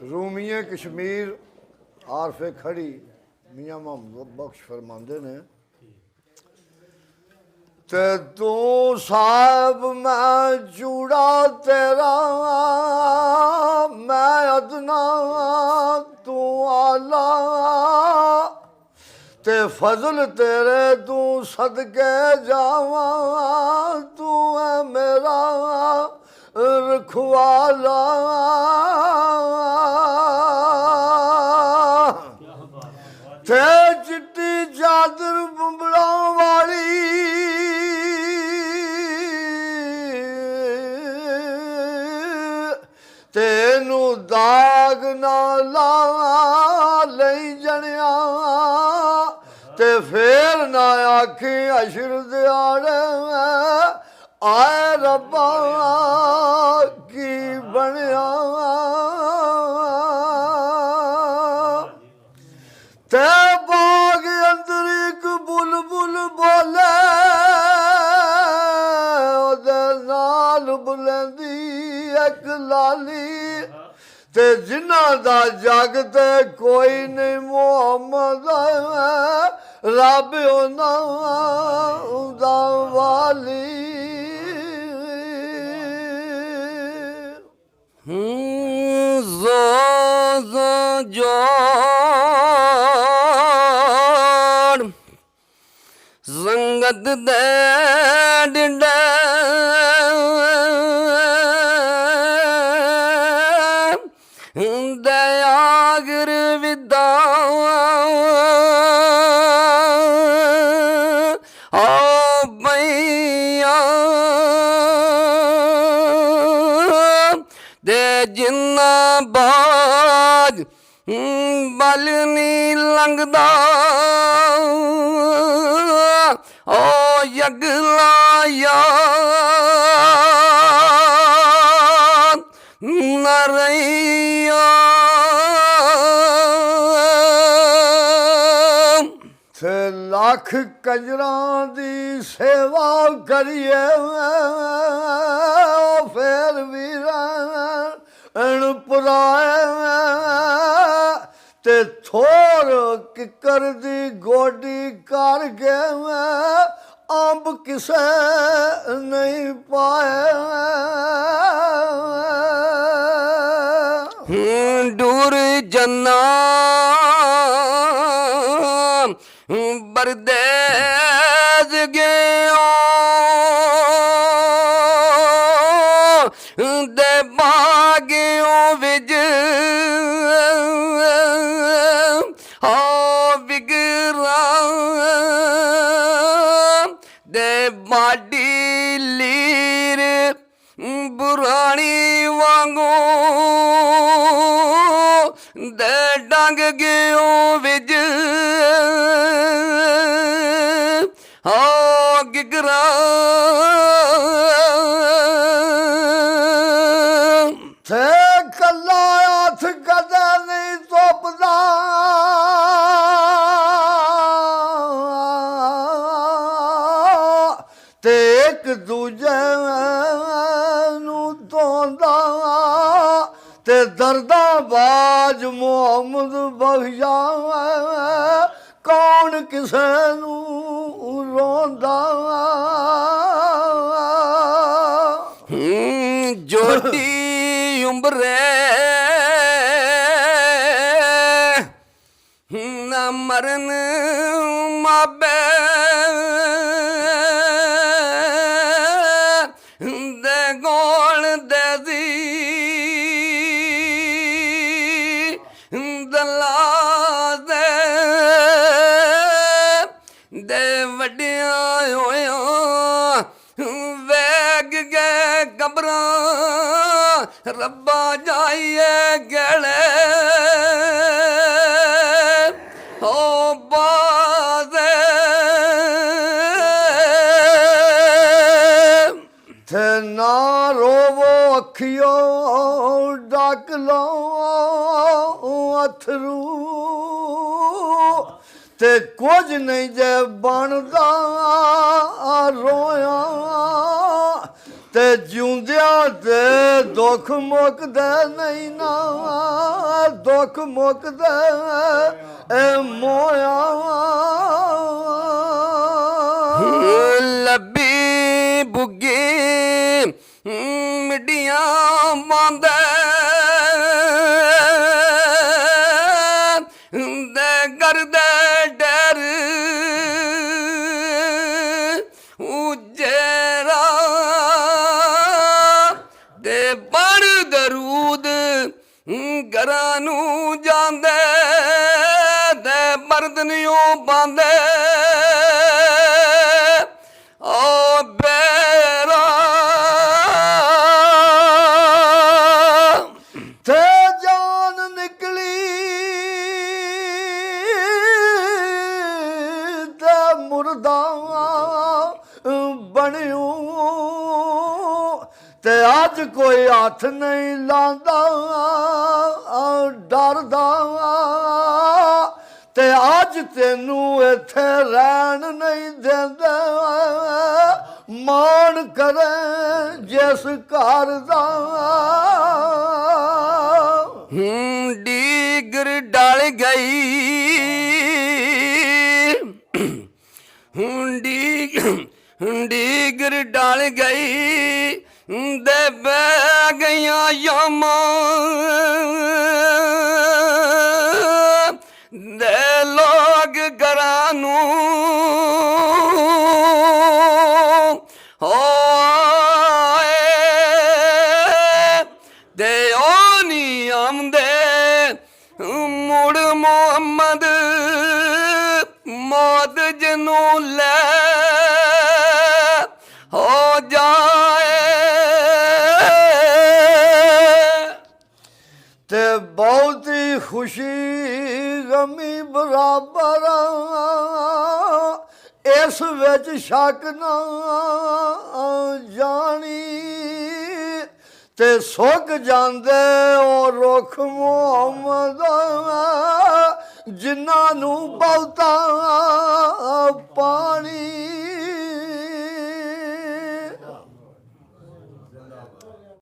रूमीए कश्मीर आरफे खड़ी मियां मोहम्मद बख्श फरमांदे ने ते तू साहब मैं चूड़ा तेरा मैं अदना तू आला ते फजल तेरे तू सदके जावा तू है मेरा रखवाला ते चिट्टी चादर बुंबड़ा वाली तेनू दाग ना ला लई जनिया ते फेर ना आखी अशर दिहाड़े आए रब्बा की बनया ते बाग अंदर एक बुलबुल बोले ओदे नाल बुलंदी एक लाली ते जिन्ना दा जग ते कोई नहीं मोहम्मद रब उन्हां दा वाली जोड़ संगत दे डिंडे दयागर विदा ओ भैया दे जिन्ना बाज बल नी लंघदा ओ यगला याद नरैया ते लख कंजरां दी सेवा करिए फेर भी रहन पुराए ते थोर किकर दी गोडी कर गए अंब किसे नहीं पाए दूर जन्ना बरदेज गयो दे बागियों विज हो बिगरा दे बाडी लीर बुरानी वांगू दे डंग गयो विज हो गिगरा थे कल्ला हथ कदे नहीं तोपदा ते एक दूजे नू धोंदा ते दर्दा बाज मोहम्मद बख्शा कौन किसे नू रोंदा जोटी उम्रे न मरन माबे दे गोल दे दी दला दे वड्डिया होया वैग गए कबरां रब्बा जाइए गले ओ बाज़े थे ना रोवो अखियों डाक लो अथरू ते कुछ नहीं जे बनदा रोया ते जिउंदिया ते दुख मुकदे नहीं ना ਦੁੱਖ ਮੁੱਕਦਾ ਏ ਮੋਇਆ ਲੱਭੀ ਬੁੱਗੀ ਮਿੱਡੀਆਂ ਮਾਂਦੇ ਦੇ ਕਰਦੇ ਡਰ ਉਜੇਰਾ ਦੇ ਬੜ ਦਰੂਦ ਘਰਾਂ ਨੂੰ ਜਾਂਦੇ ਦੇ ਮਰਦਨਿਓ ਬਾਂਦੇ ਓ ਬੇਰਾ ਤੇ ਜਾਨ ਨਿਕਲੀ ਤੇ ਮੁਰਦਾ ਬਣਿਓ ਤੇ ਅੱਜ ਕੋਈ ਹੱਥ ਨਹੀਂ ਲਾਂਦਾ ਡਰਦਾ ਤੇ ਅੱਜ ਤੈਨੂੰ ਇੱਥੇ ਰਹਿਣ ਨਹੀਂ ਦਿੰਦਾ ਮਾਣ ਕਰੇ ਜਿਸ ਘਰ ਦਾ ਡੀਗਰ ਡਲ ਗਈ ਡੀਗਰ ਡਲ ਗਈ ਦੇ ਬਹਿ ਗਈਆਂ ਯਾਮਾਂ ਦੇ ਲੋਗ ਘਰਾਂ ਨੂੰ ਹੋਏ ਦੇ ਉਹ ਨਹੀਂ ਆਉਂਦੇ ਮੁੜ ਮੁਹੰਮਦ ਮੌਤ ਜਿਹਨੂੰ ਲੈ ਹੋ ਜਾਏ ਤੇ ਬਹੁਤੀ ਖੁਸ਼ੀ ਗਮੀ ਬਰਾਬਰ ਇਸ ਵਿੱਚ ਸ਼ੱਕ ਨਾ ਜਾਣੀ ਤੇ ਸੁੱਕ ਜਾਂਦੇ ਉਹ ਰੁੱਖ ਮੁਹੰਮਦ ਜਿਨ੍ਹਾਂ ਨੂੰ ਬਹੁਤਾ